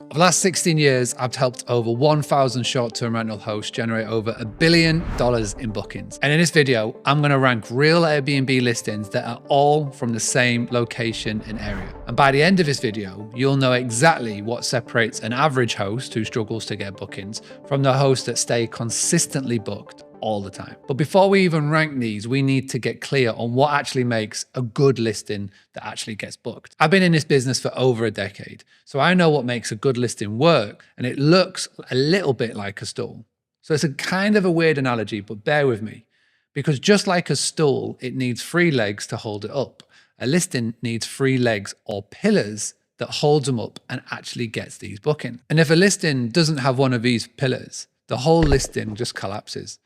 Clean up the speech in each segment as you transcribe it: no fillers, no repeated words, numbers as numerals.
Over the last 16 years, I've helped over 1,000 short-term rental hosts generate over $1 billion in bookings. And in this video, I'm going to rank real Airbnb listings that are all from the same location and area. And by the end of this video, you'll know exactly what separates an average host who struggles to get bookings from the hosts that stay consistently booked all the time. But before we even rank these, we need to get clear on what actually makes a good listing that actually gets booked. I've been in this business for over a decade, so I know what makes a good listing work, and it looks a little bit like a stool. So it's a kind of a weird analogy, but bear with me, because just like a stool, it needs 3 legs to hold it up. A listing needs 3 legs or pillars that holds them up and actually gets these bookings. And if a listing doesn't have one of these pillars, the whole listing just collapses.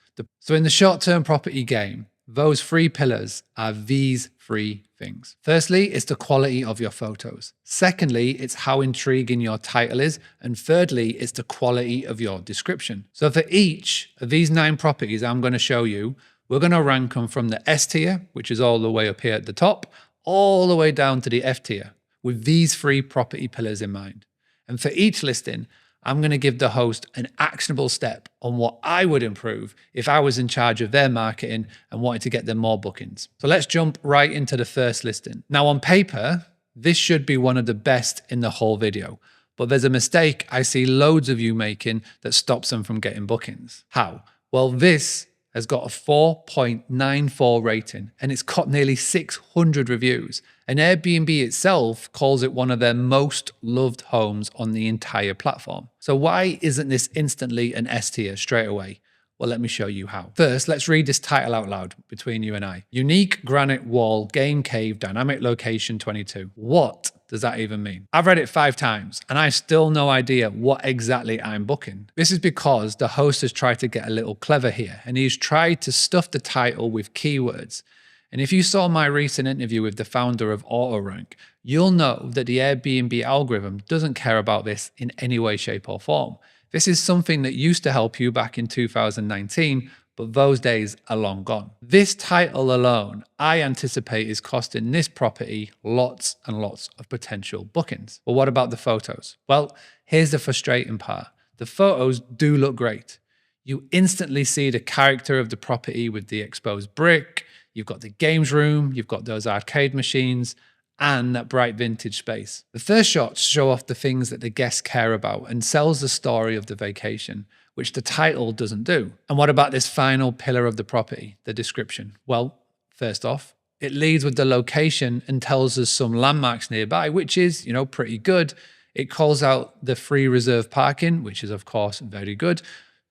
So in the short-term property game, those 3 pillars are these 3 things. Firstly, it's the quality of your photos. Secondly, it's how intriguing your title is. And thirdly, it's the quality of your description. So for each of these 9 properties I'm going to show you, we're going to rank them from the S tier, which is all the way up here at the top, all the way down to the F tier, with these 3 property pillars in mind. And for each listing, I'm going to give the host an actionable step on what I would improve if I was in charge of their marketing and wanted to get them more bookings. So let's jump right into the first listing. Now on paper, this should be one of the best in the whole video, but there's a mistake I see loads of you making that stops them from getting bookings. How? Well, this has got a 4.94 rating and it's got nearly 600 reviews. And Airbnb itself calls it one of their most loved homes on the entire platform. So why isn't this instantly an S tier straight away? Well, let me show you how. First, let's read this title out loud between you and I. Unique granite wall, game cave, dynamic location 22. What does that even mean? I've read it 5 times and I have still no idea what exactly I'm booking. This is because the host has tried to get a little clever here and he's tried to stuff the title with keywords. And if you saw my recent interview with the founder of AutoRank, you'll know that the Airbnb algorithm doesn't care about this in any way, shape or form. This is something that used to help you back in 2019, but those days are long gone. This title alone, I anticipate is costing this property lots and lots of potential bookings. But what about the photos? Well, here's the frustrating part. The photos do look great. You instantly see the character of the property with the exposed brick, you've got the games room, you've got those arcade machines, and that bright vintage space. The first shots show off the things that the guests care about and sells the story of the vacation, which the title doesn't do. And what about this final pillar of the property, the description? Well, first off, it leads with the location and tells us some landmarks nearby, which is, pretty good. It calls out the free reserve parking, which is of course very good.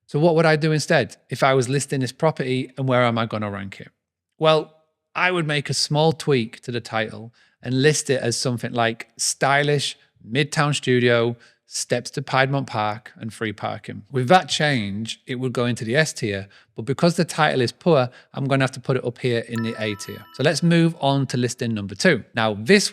So what would I do instead if I was listing this property, and where am I going to rank it? Well, I would make a small tweak to the title and list it as something like stylish, midtown studio, steps to Piedmont Park, and free parking. With that change, it would go into the S tier, but because the title is poor, I'm going to have to put it up here in the A tier. So let's move on to listing number 2. Now this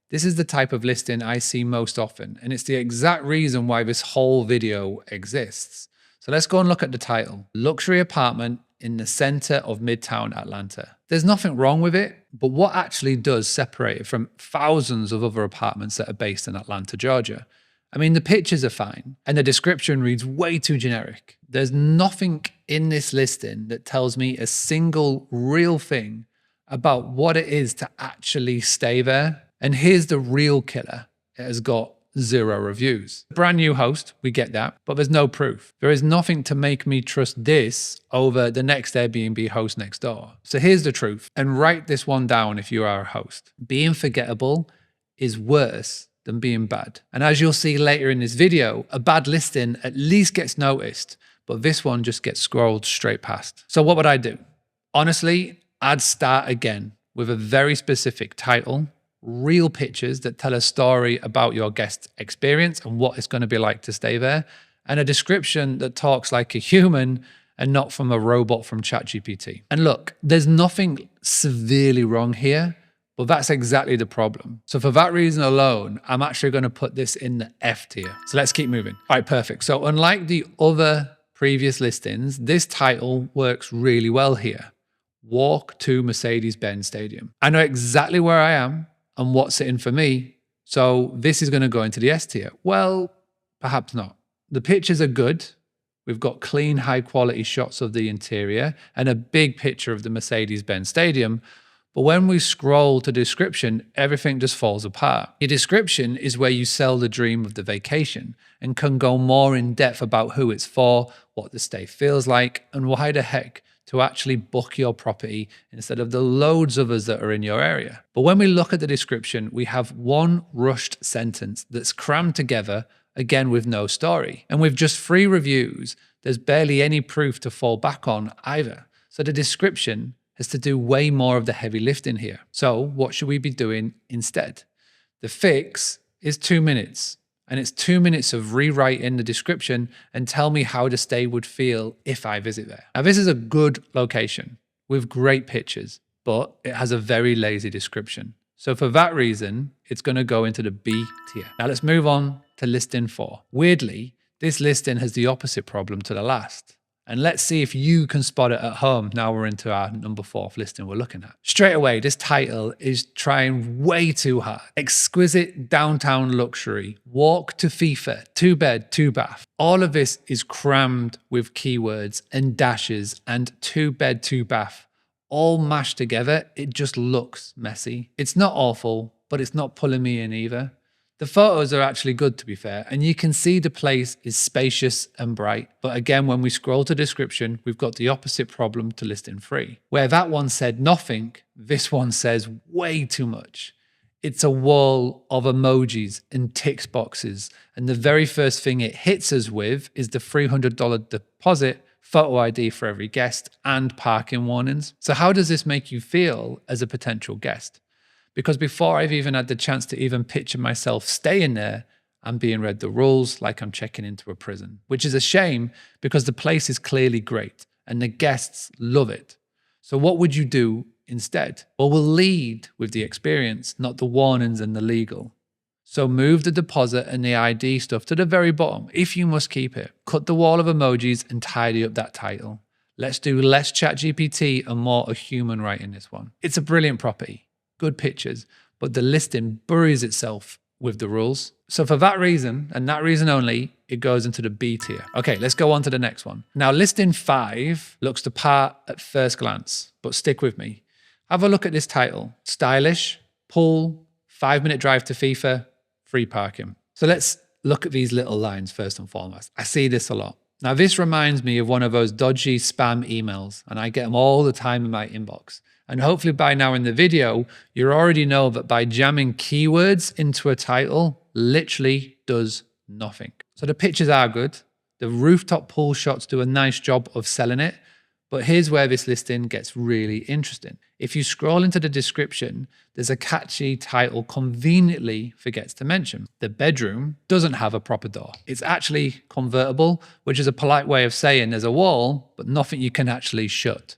is the type of listing I see most often, and it's the exact reason why this whole video exists. So let's go and look at the title. Luxury apartment in the center of Midtown Atlanta. There's nothing wrong with it, but what actually does separate it from thousands of other apartments that are based in Atlanta, Georgia? I mean, the pictures are fine and the description reads way too generic. There's nothing in this listing that tells me a single real thing about what it is to actually stay there. And here's the real killer. It has got 0 reviews. Brand new host, we get that, but there's no proof. There is nothing to make me trust this over the next Airbnb host next door. So here's the truth, and write this one down if you are a host. Being forgettable is worse than being bad. And as you'll see later in this video, a bad listing at least gets noticed, but this one just gets scrolled straight past. So what would I do? Honestly, I'd start again with a very specific title, real pictures that tell a story about your guest experience and what it's going to be like to stay there, and a description that talks like a human and not from a robot from ChatGPT. And look, there's nothing severely wrong here, but that's exactly the problem. So for that reason alone, I'm actually going to put this in the F tier. So let's keep moving. All right, perfect. So unlike the other previous listings, this title works really well here. Walk to Mercedes-Benz Stadium. I know exactly where I am and what's in for me, so this is going to go into the S tier. Well, Perhaps not. The pictures are good. We've got clean, high quality shots of the interior and a big picture of the Mercedes-Benz Stadium. But when we scroll to description, everything just falls apart. Your description is where you sell the dream of the vacation and can go more in depth about who it's for, what the stay feels like, and why the heck to actually book your property instead of the loads of others that are in your area. But when we look at the description, we have one rushed sentence that's crammed together, again with no story. And with just 3 reviews, there's barely any proof to fall back on either. So the description has to do way more of the heavy lifting here. So what should we be doing instead? The fix is 2 minutes. And it's 2 minutes of rewriting the description and tell me how the stay would feel if I visit there. Now, this is a good location with great pictures, but it has a very lazy description. So for that reason, it's going to go into the B tier. Now let's move on to listing 4. Weirdly, this listing has the opposite problem to the last. And let's see if you can spot it at home. Now we're into our number 4th listing we're looking at. Straight away, this title is trying way too hard. Exquisite downtown luxury, walk to FIFA, 2 bed, 2 bath. All of this is crammed with keywords and dashes and 2 bed, 2 bath. All mashed together, it just looks messy. It's not awful, but it's not pulling me in either. The photos are actually good, to be fair, and you can see the place is spacious and bright. But again, when we scroll to description, we've got the opposite problem to listing 3. Where that one said nothing, this one says way too much. It's a wall of emojis and tick boxes, and the very first thing it hits us with is the $300 deposit, photo ID for every guest, and parking warnings. So how does this make you feel as a potential guest? Because before I've even had the chance to even picture myself staying there, I'm being read the rules like I'm checking into a prison, which is a shame because the place is clearly great and the guests love it. So what would you do instead? Well, we'll lead with the experience, not the warnings and the legal. So move the deposit and the ID stuff to the very bottom if you must keep it. Cut the wall of emojis and tidy up that title. Let's do less ChatGPT and more a human writing this one. It's a brilliant property. Good pictures, but the listing buries itself with the rules. So for that reason, and that reason only, it goes into the B tier. Okay, let's go on to the next one. Now, listing 5 looks the part at first glance, but stick with me. Have a look at this title. Stylish, pool, 5-minute drive to FIFA, free parking. So let's look at these little lines first and foremost. I see this a lot. Now, this reminds me of one of those dodgy spam emails, and I get them all the time in my inbox. And hopefully by now in the video, you already know that by jamming keywords into a title literally does nothing. So the pictures are good. The rooftop pool shots do a nice job of selling it. But here's where this listing gets really interesting. If you scroll into the description, there's a catchy title conveniently forgets to mention. The bedroom doesn't have a proper door. It's actually convertible, which is a polite way of saying there's a wall, but nothing you can actually shut.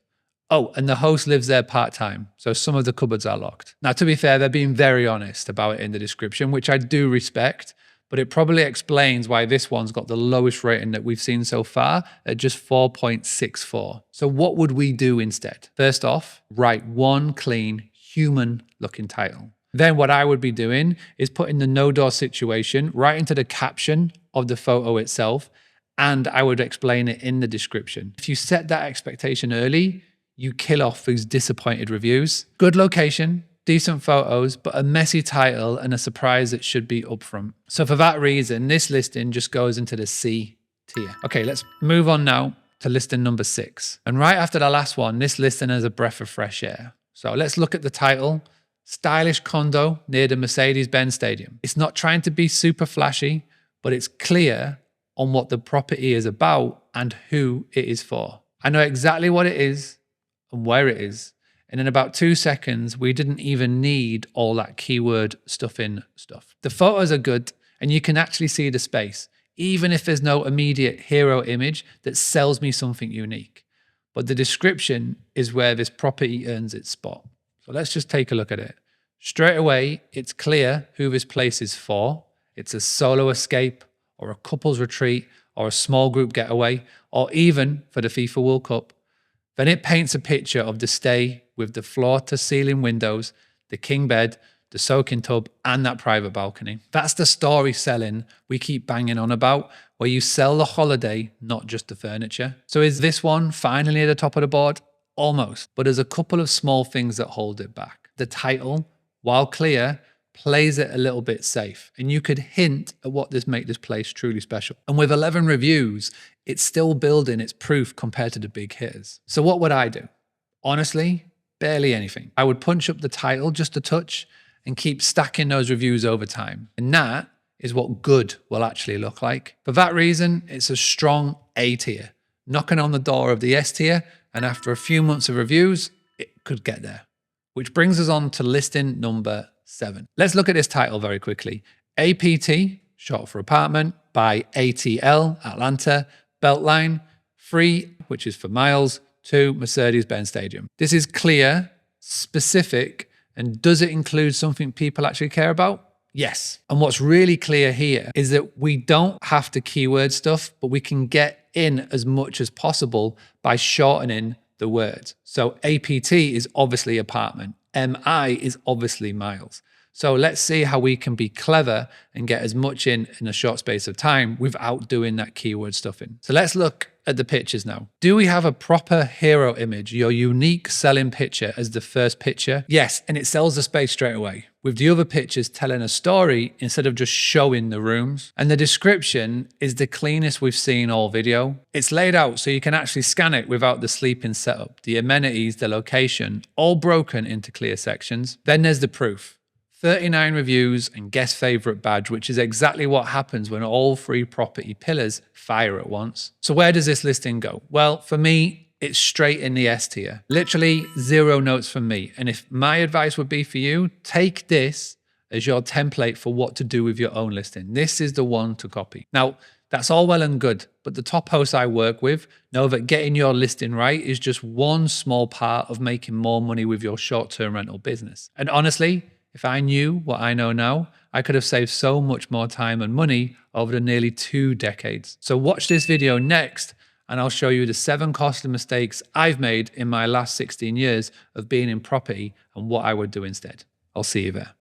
Oh, and the host lives there part-time, so some of the cupboards are locked. Now, to be fair, they're being very honest about it in the description, which I do respect, but it probably explains why this one's got the lowest rating that we've seen so far at just 4.64. So what would we do instead? First off, write one clean, human-looking title. Then what I would be doing is putting the no door situation right into the caption of the photo itself, and I would explain it in the description. If you set that expectation early, you kill off these disappointed reviews. Good location, decent photos, but a messy title and a surprise that should be upfront. So for that reason, this listing just goes into the C tier. Okay, let's move on now to listing number 6. And right after the last one, this listing is a breath of fresh air. So let's look at the title. Stylish condo near the Mercedes-Benz Stadium. It's not trying to be super flashy, but it's clear on what the property is about and who it is for. I know exactly what it is and where it is. And in about 2 seconds, we didn't even need all that keyword stuff. The photos are good and you can actually see the space, even if there's no immediate hero image that sells me something unique. But the description is where this property earns its spot. So let's just take a look at it. Straight away, it's clear who this place is for. It's a solo escape or a couple's retreat or a small group getaway or even for the FIFA World Cup. Then it paints a picture of the stay with the floor-to-ceiling windows, the king bed, the soaking tub, and that private balcony. That's the story selling we keep banging on about, where you sell the holiday, not just the furniture. So is this one finally at the top of the board? Almost. But there's a couple of small things that hold it back. The title, while clear, plays it a little bit safe. And you could hint at what makes this place truly special. And with 11 reviews, it's still building its proof compared to the big hitters. So what would I do? Honestly, barely anything. I would punch up the title just a touch and keep stacking those reviews over time. And that is what good will actually look like. For that reason, it's a strong A tier, knocking on the door of the S tier, and after a few months of reviews, it could get there. Which brings us on to listing number 7. Let's look at this title very quickly. APT, short for apartment, by ATL, Atlanta, Beltline, 3, which is for miles, to Mercedes-Benz Stadium. This is clear, specific, and does it include something people actually care about? Yes. And what's really clear here is that we don't have to keyword stuff, but we can get in as much as possible by shortening the words. So APT is obviously apartment. MI is obviously miles. So let's see how we can be clever and get as much in a short space of time without doing that keyword stuffing. So let's look at the pictures now. Do we have a proper hero image, your unique selling picture as the first picture? Yes, and it sells the space straight away, with the other pictures telling a story instead of just showing the rooms. And the description is the cleanest we've seen all video. It's laid out so you can actually scan it without the sleeping setup, the amenities, the location, all broken into clear sections. Then there's the proof. 39 reviews and guest favorite badge, which is exactly what happens when all 3 property pillars fire at once. So where does this listing go? Well, for me, it's straight in the S tier. Literally 0 notes from me. And if my advice would be for you, take this as your template for what to do with your own listing. This is the one to copy. Now, that's all well and good, but the top hosts I work with know that getting your listing right is just one small part of making more money with your short-term rental business. And honestly, if I knew what I know now, I could have saved so much more time and money over the nearly 2 decades. So watch this video next, and I'll show you the 7 costly mistakes I've made in my last 16 years of being in property and what I would do instead. I'll see you there.